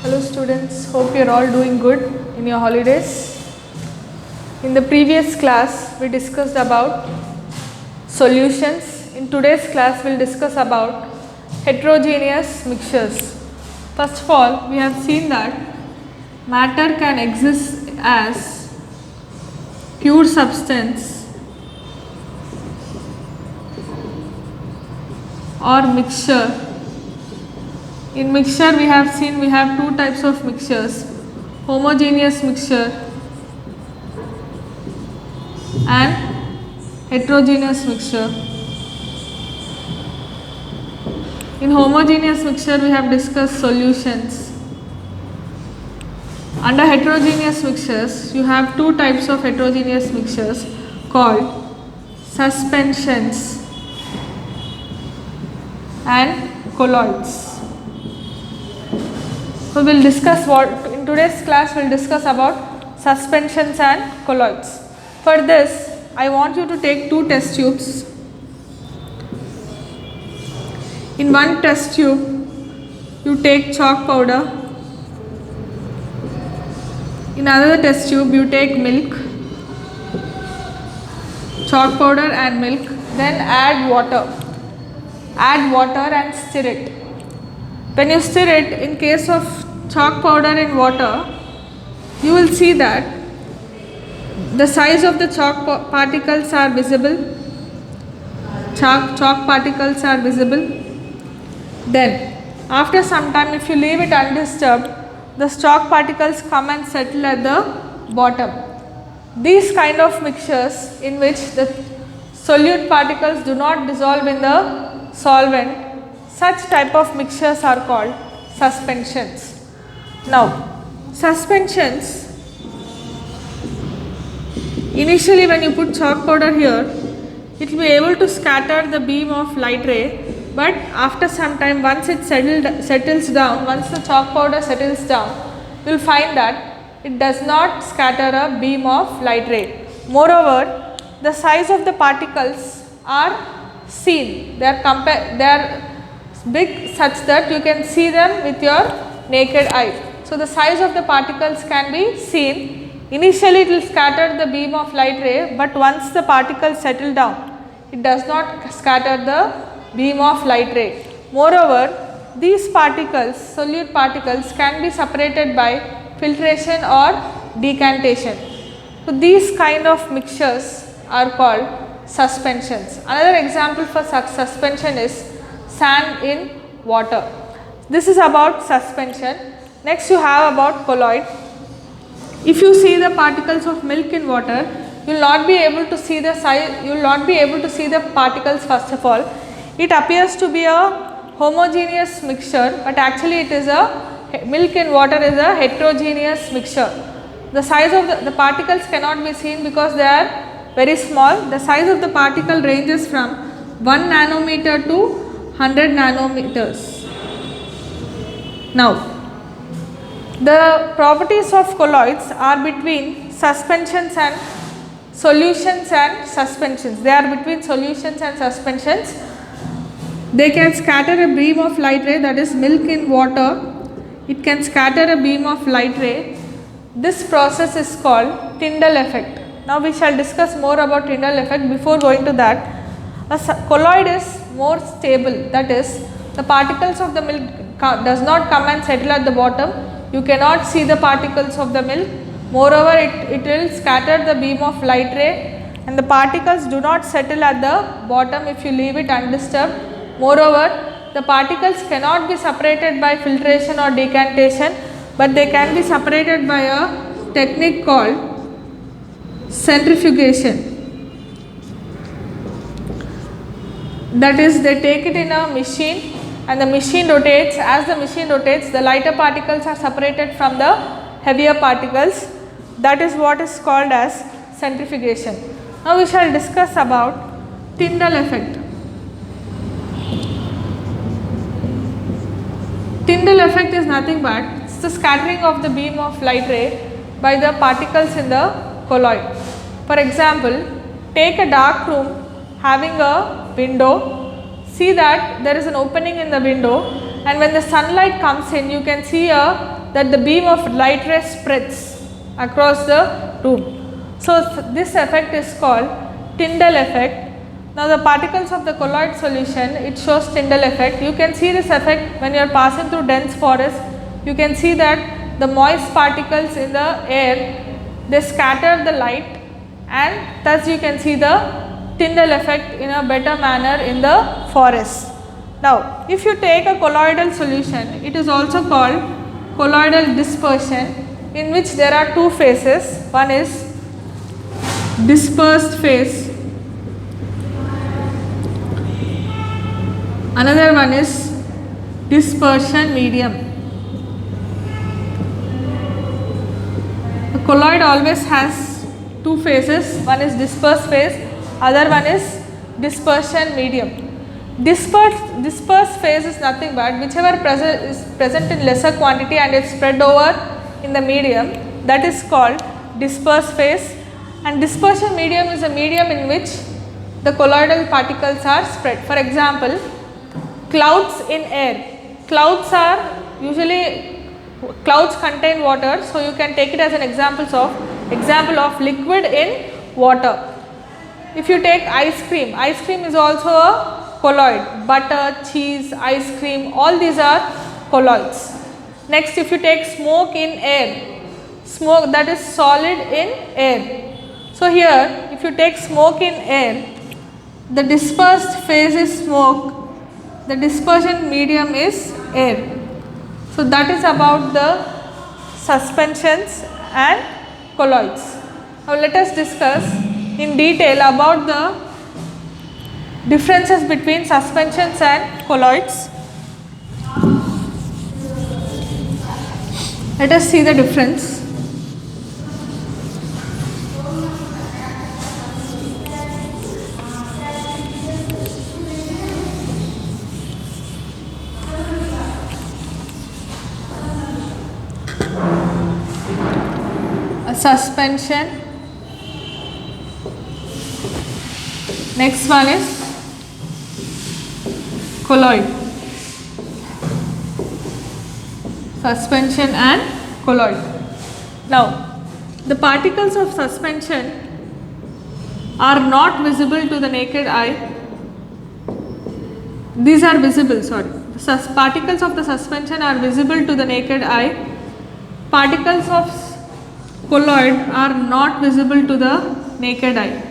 Hello students, hope you are all doing good in your holidays. In the previous class we discussed about solutions. In today's class we will discuss about heterogeneous mixtures. First of all, we have seen that matter can exist as pure substance or mixture. In mixture we have seen we have two types of mixtures, homogeneous mixture and heterogeneous mixture. In homogeneous mixture we have discussed solutions. Under heterogeneous mixtures you have two types of heterogeneous mixtures called suspensions and colloids. So we will discuss in today's class we will discuss about suspensions and colloids. For this I want you to take two test tubes. In one test tube you take chalk powder. In another test tube you take milk, chalk powder and milk, then add water. Add water and stir it. When you stir it, in case of chalk powder in water, you will see that the size of the chalk particles are visible. Chalk particles are visible. Then, after some time, if you leave it undisturbed, the chalk particles come and settle at the bottom. These kind of mixtures in which the solute particles do not dissolve in the solvent, such type of mixtures are called suspensions. Now, suspensions, initially when you put chalk powder here, it will be able to scatter the beam of light ray, but after some time once it settles down, once the chalk powder settles down, you will find that it does not scatter a beam of light ray. Moreover, the size of the particles are seen, they are big such that you can see them with your naked eye. So, the size of the particles can be seen. Initially it will scatter the beam of light ray, but once the particles settle down, it does not scatter the beam of light ray. Moreover, these particles, solute particles, can be separated by filtration or decantation. So, these kind of mixtures are called suspensions. Another example for suspension is sand in water. This is about suspension. Next you have about colloid. If you see the particles of milk in water, you will not be able to see the size, you will not be able to see the particles first of all. It appears to be a homogeneous mixture, but actually it is a milk in water is a heterogeneous mixture. The size of the particles cannot be seen because they are very small. The size of the particle ranges from 1 nanometer to 100 nanometers. Now, the properties of colloids are between suspensions and solutions and suspensions. They are between solutions and suspensions. They can scatter a beam of light ray, that is milk in water. It can scatter a beam of light ray. This process is called Tyndall effect. Now, we shall discuss more about Tyndall effect. Before going to that, a colloid is more stable, that is the particles of the milk does not come and settle at the bottom. You cannot see the particles of the milk. Moreover, it will scatter the beam of light ray and the particles do not settle at the bottom if you leave it undisturbed. Moreover, the particles cannot be separated by filtration or decantation, but they can be separated by a technique called centrifugation. That is, they take it in a machine and the machine rotates. As the machine rotates, the lighter particles are separated from the heavier particles. That is what is called as centrifugation. Now, we shall discuss about Tyndall effect. Tyndall effect is nothing but it's the scattering of the beam of light ray by the particles in the colloid. For example, take a dark room having a window. See that there is an opening in the window, and when the sunlight comes in, you can see a that the beam of light ray spreads across the room. So this effect is called Tyndall effect. Now the particles of the colloid solution, it shows Tyndall effect. You can see this effect when you are passing through dense forest. You can see that the moist particles in the air, they scatter the light, and thus you can see the Tyndall effect in a better manner in the forest. Now if you take a colloidal solution, it is also called colloidal dispersion, in which there are two phases. One is dispersed phase, another one is dispersion medium. The colloid always has two phases, one is dispersed phase, other one is dispersion medium. Dispersed phase is nothing but whichever is present in lesser quantity and is spread over in the medium, that is called dispersed phase. And dispersion medium is a medium in which the colloidal particles are spread. For example, clouds in air. Clouds contain water, so you can take it as an example of liquid in water. If you take ice cream is also a colloid. Butter, cheese, ice cream, all these are colloids. Next, if you take smoke in air, smoke, that is solid in air. So here if you take smoke in air, the dispersed phase is smoke, the dispersion medium is air. So that is about the suspensions and colloids. Now let us discuss in detail about the differences between suspensions and colloids. Let us see the difference. A suspension. Next one is colloid. Suspension and colloid. Now, the particles of suspension are not visible to the naked eye. These are visible, sorry. The particles of the suspension are visible to the naked eye. Particles of colloid are not visible to the naked eye.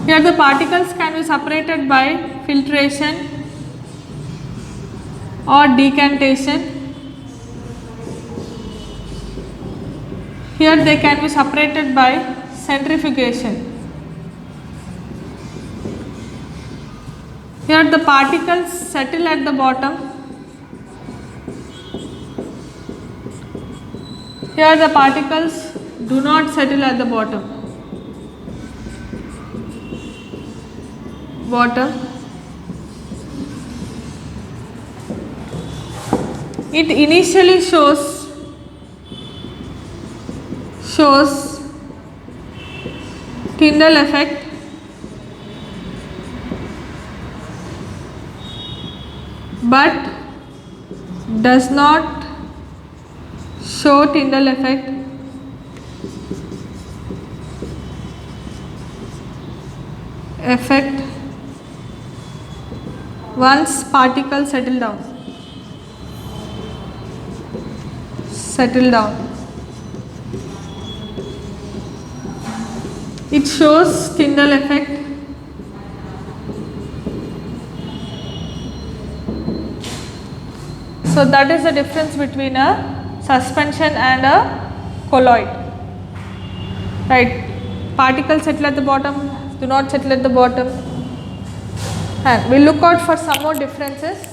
Here the particles can be separated by filtration or decantation. Here they can be separated by centrifugation. Here the particles settle at the bottom. Here the particles do not settle at the bottom. It initially shows Tyndall effect, but does not show Tyndall effect once particles settle down. It shows Tyndall effect so that is the difference between a suspension and a colloid, right? Particles settle at the bottom, do not settle at the bottom, and we will look out for some more differences.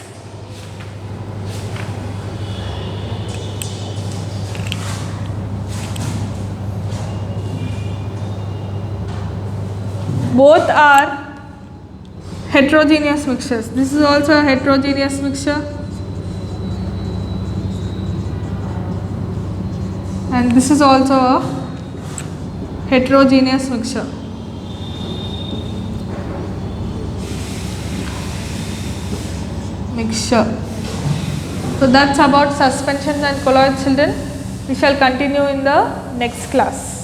Both are heterogeneous mixtures. This is also a heterogeneous mixture, and this is also a heterogeneous mixture. So that's about suspensions and colloids, children. We shall continue in the next class.